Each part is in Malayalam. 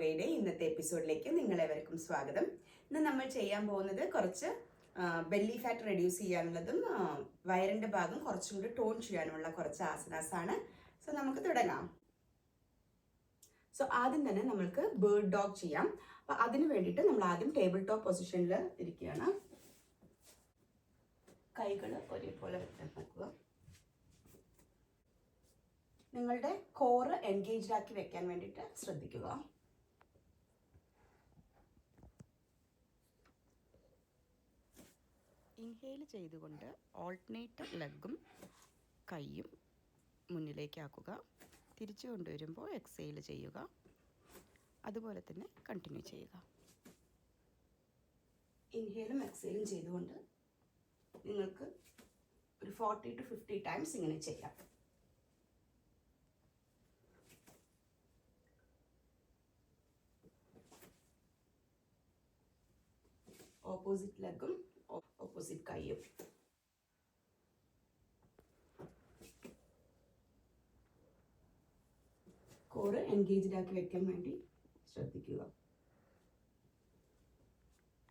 യോഗയുടെ ഇന്നത്തെ എപ്പിസോഡിലേക്ക് നിങ്ങളെവർക്കും സ്വാഗതം. ഇന്ന് നമ്മൾ ചെയ്യാൻ പോകുന്നത് കുറച്ച് ബെല്ലി ഫാറ്റ് റെഡ്യൂസ് ചെയ്യാനുള്ളതും വയറിൻ്റെ ഭാഗം കുറച്ചും കൂടി ടോൺ ചെയ്യാനുള്ള കുറച്ച് ആസനാസ് ആണ്. സോ നമുക്ക് തുടങ്ങാം. സോ ആദ്യം തന്നെ നമ്മൾക്ക് ബേർഡ് ഡോഗ് ചെയ്യാം. അപ്പോൾ അതിന് വേണ്ടിയിട്ട് നമ്മൾ ആദ്യം ടേബിൾ ടോപ്പ് പൊസിഷനിൽ ഇരിക്കുകയാണ്. കൈകൾ ഒരേപോലെ വെക്കുക. നിങ്ങളുടെ കോറ് എൻഗേജ്ഡ് ആക്കി വെക്കാൻ വേണ്ടിയിട്ട് ശ്രദ്ധിക്കുക. ഇൻഹേൽ ചെയ്തുകൊണ്ട് ഓൾട്ടർനേറ്റ് ലെഗും കൈയും മുന്നിലേക്കാക്കുക. തിരിച്ചു കൊണ്ടുവരുമ്പോൾ എക്സേൽ ചെയ്യുക. അതുപോലെ തന്നെ കണ്ടിന്യൂ ചെയ്യുക. ഇൻഹേലും എക്സേലും ചെയ്തുകൊണ്ട് നിങ്ങൾക്ക് ഒരു 40 to 50 ടൈംസ് ഇങ്ങനെ ചെയ്യാം. ഓപ്പോസിറ്റ് ലെഗും ഓപ്പോസിറ്റ് കൈയും. കോറ് എൻഗേജ്ഡ് ആക്കി വെക്കാൻ വേണ്ടി ശ്രദ്ധിക്കുക.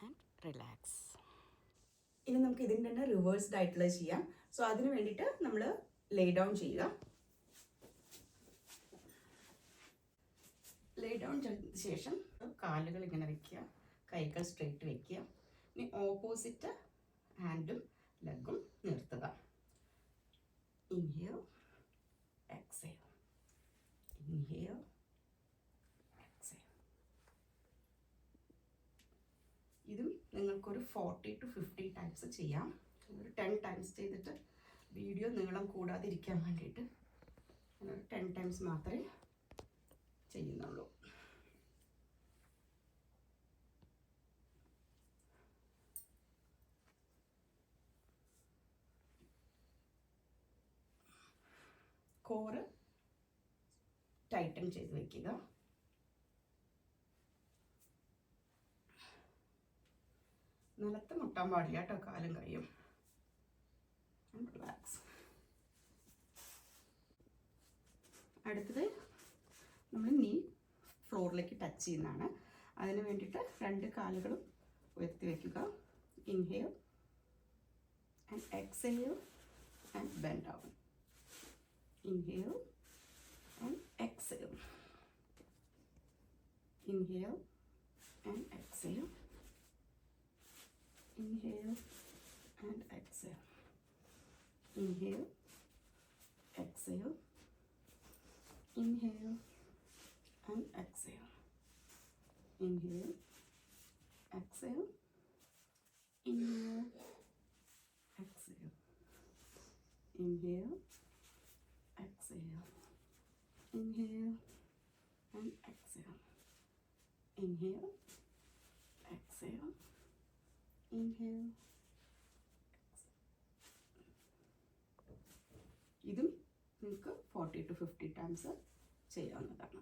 And relax. ഇനി നമുക്ക് ഇതിൻ്റെ തന്നെ റിവേഴ്സ്ഡ് ആയിട്ടുള്ള ചെയ്യാം. സോ അതിന് വേണ്ടിയിട്ട് നമ്മൾ ലേ ഡൗൺ ചെയ്യുക. ലേ ഡൗൺ ചെയ്ത ശേഷം കാലുകൾ ഇങ്ങനെ വെക്കുക, കൈകൾ സ്ട്രെയിറ്റ് വെക്കുക. ഇനി ഓപ്പോസിറ്റ് ഹാൻഡും ലെഗും നിർത്തുക. Inhale exhale, inhale exhale. ഇതും നിങ്ങൾക്കൊരു 40 to 50 ടൈംസ് ചെയ്യാം. ഒരു 10 ടൈംസ് ചെയ്തിട്ട് വീഡിയോ നീളം കൂടാതിരിക്കാൻ വേണ്ടിയിട്ട് ഞാനൊരു 10 ടൈംസ് മാത്രമേ ചെയ്യുന്നുള്ളൂ. കോറ് ടൈറ്റൻ ചെയ്ത് വയ്ക്കുക. നിലത്ത് മുട്ടാൻ പാടില്ല കേട്ടോ, കാലും കൈയും. റിലാക്സ്. അടുത്തത് നമ്മൾ നീ ഫ്ലോറിലേക്ക് ടച്ച് ചെയ്യുന്നതാണ്. അതിന് വേണ്ടിയിട്ട് രണ്ട് കാലുകളും ഉയർത്തി വയ്ക്കുക. Inhale and exhale and bend down. Inhale and exhale. Inhale and exhale. Inhale and exhale. Inhale, exhale. Inhale and exhale. Inhale, exhale. Inhale, exhale. Inhale, exhale. Inhale and exhale. Inhale, exhale. Inhale, exhale. ഇതും നിങ്ങൾക്ക് 40 to 50 ടൈംസ് ചെയ്യാവുന്നതാണ്.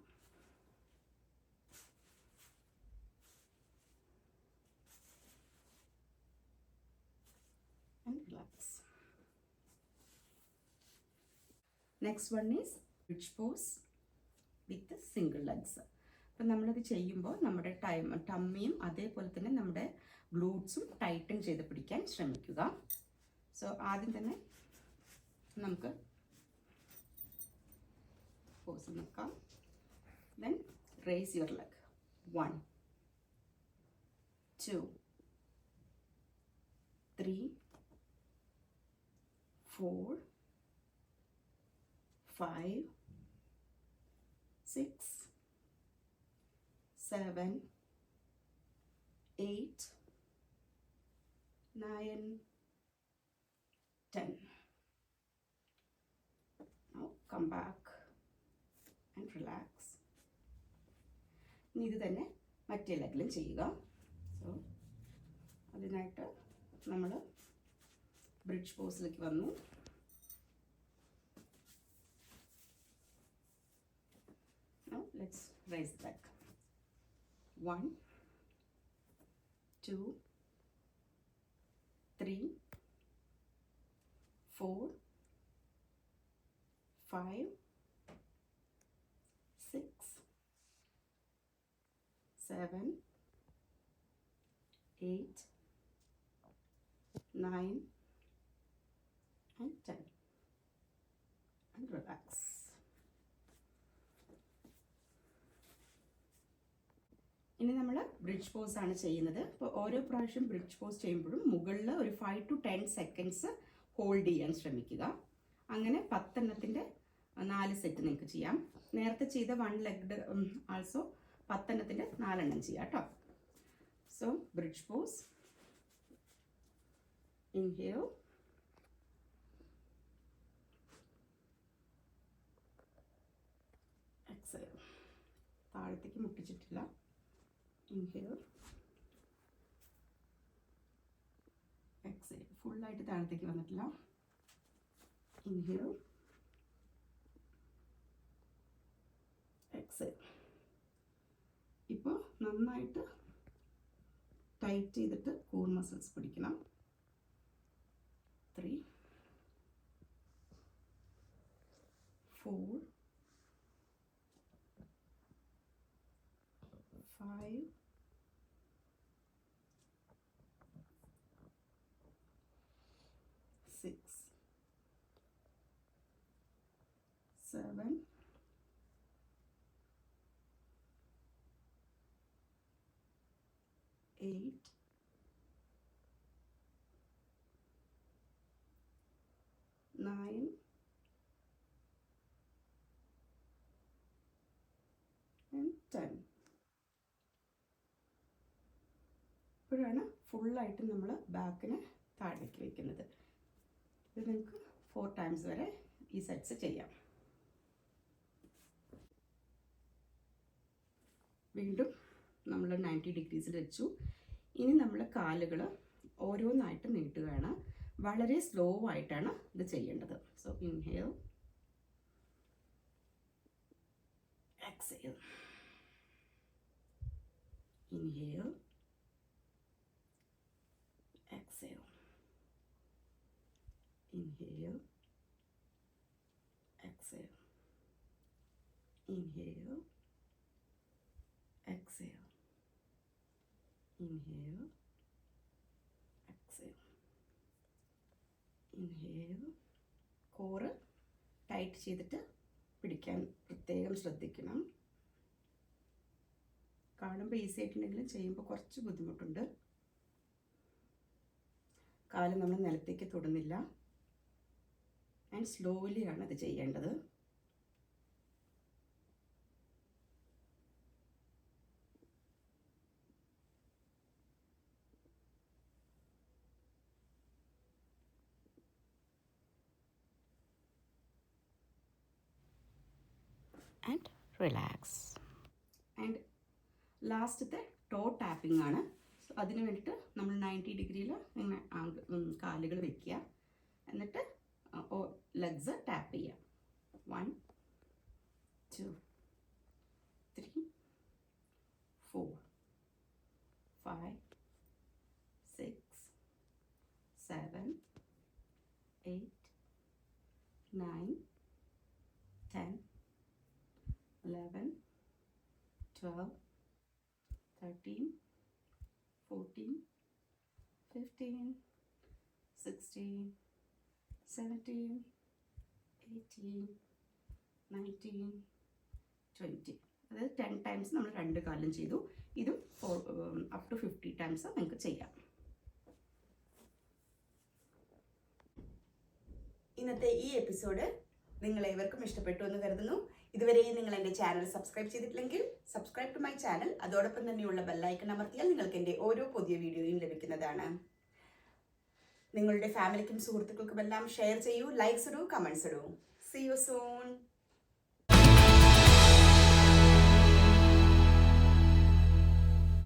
And relax. Next one is bridge pose with single legs. അപ്പം നമ്മളത് ചെയ്യുമ്പോൾ നമ്മുടെ ടമ്മിയും അതേപോലെ തന്നെ നമ്മുടെ ഗ്ലൂട്ട്സും ടൈറ്റൻ ചെയ്ത് പിടിക്കാൻ ശ്രമിക്കുക. സോ ആദ്യം തന്നെ നമുക്ക് പോസ് നോക്കാം. Then raise your leg. 1 2 3 4 5 6 7 8 9 10. Now come back and relax. ഇനി ഇത് തന്നെ മറ്റേ ലെഗിലും ചെയ്യുക. സോ അതിനായിട്ട് നമ്മൾ ബ്രിഡ്ജ് പോസിലേക്ക് വന്നു. Now let's raise the leg. 1 2 3 4 5 6 7, 8, 9 and 10. And relax. ഇനി നമ്മൾ ബ്രിഡ്ജ് പോസ് ആണ് ചെയ്യുന്നത്. അപ്പോൾ ഓരോ പ്രാവശ്യം ബ്രിഡ്ജ് പോസ് ചെയ്യുമ്പോഴും മുകളിൽ ഒരു 5 to 10 seconds ഹോൾഡ് ചെയ്യാൻ ശ്രമിക്കുക. അങ്ങനെ 10 എണ്ണത്തിൻ്റെ 4 സെറ്റ് നിങ്ങൾക്ക് ചെയ്യാം. നേരത്തെ ചെയ്ത 1 ലെഗ്ഡ് ആൾസോ 10 എണ്ണത്തിൻ്റെ 4 എണ്ണം ചെയ്യാം കേട്ടോ. So bridge pose. Inhale, exhale. താഴത്തേക്ക് മുട്ടിച്ചിട്ടില്ല. Inhale, exhale. ഫുള്ളായിട്ട് താഴത്തേക്ക് വന്നിട്ടില്ല. Inhale, exhale. ഇപ്പോൾ നന്നായിട്ട് ടൈറ്റ് ചെയ്തിട്ട് കോർ മസിൽസ് പിടിക്കണം. 3, 4, 5, 6, 7, 8, 9 and 10. ഇപ്പോഴാണ് ഫുള്ളായിട്ട് നമ്മൾ ബാക്കിനെ താഴേക്ക് വയ്ക്കുന്നത്. ഇത് നിങ്ങൾക്ക് 4 times വരെ ഈ സെറ്റ്സ് ചെയ്യാം. വീണ്ടും നമ്മൾ 90 degrees വെച്ചു. ഇനി നമ്മൾ കാലുകൾ ഓരോന്നായിട്ട് നീട്ടുകയാണ്. വളരെ സ്ലോ ആയിട്ടാണ് ഇത് ചെയ്യേണ്ടത്. So inhale, exhale, inhale, exhale, inhale, exhale, inhale, exhale, inhale, exhale, inhale. Core tight ചെയ്തിട്ട് പിടിക്കാൻ പ്രത്യേകം ശ്രദ്ധിക്കണം. കാണുമ്പോൾ ഈസി ആയിട്ടുണ്ടെങ്കിലും ചെയ്യുമ്പോൾ കുറച്ച് ബുദ്ധിമുട്ടുണ്ട്. കാല് നമ്മൾ നിലത്തേക്ക് തൊടുന്നില്ല. ആൻഡ് സ്ലോലിയാണ് ഇത് ചെയ്യേണ്ടത്. And relax. ആൻഡ് ലാസ്റ്റത്തെ ടോ ടാപ്പിംഗ് ആണ്. സോ അതിന് വേണ്ടിയിട്ട് നമ്മൾ 90 ഡിഗ്രിയിൽ ഇങ്ങനെ കാലുകൾ വെക്കുക. എന്നിട്ട് ലെഗ്സ് ടാപ്പ് ചെയ്യുക. 1, 2, 3, 4, 5, 6, 7, 8, 9, 10, 11, 12, 13, 14, 15, 16, 17, 18, 19, 20. അതായത് 10 times നമ്മൾ 2 കാലും ചെയ്തു. ഇതും up to 50 times നിങ്ങൾക്ക് ചെയ്യാം. ഇന്നത്തെ ഈ എപ്പിസോഡ് നിങ്ങളേവർക്കും ഇഷ്ടപ്പെട്ടു എന്ന് കരുതുന്നു. ഇതുവരെയും നിങ്ങൾ എൻ്റെ ചാനൽ സബ്സ്ക്രൈബ് ചെയ്തിട്ടില്ലെങ്കിൽ സബ്സ്ക്രൈബ് ടു മൈ ചാനൽ. അതോടൊപ്പം തന്നെയുള്ള ബെല്ലൈക്കൺ അമർത്തിയാൽ നിങ്ങൾക്ക് എൻ്റെ ഓരോ പുതിയ വീഡിയോയും ലഭിക്കുന്നതാണ്. നിങ്ങളുടെ ഫാമിലിക്കും സുഹൃത്തുക്കൾക്കും എല്ലാം ഷെയർ ചെയ്യൂ, ലൈക്സ് ഇടൂ, കമൻസ് ഇടൂ. See you soon.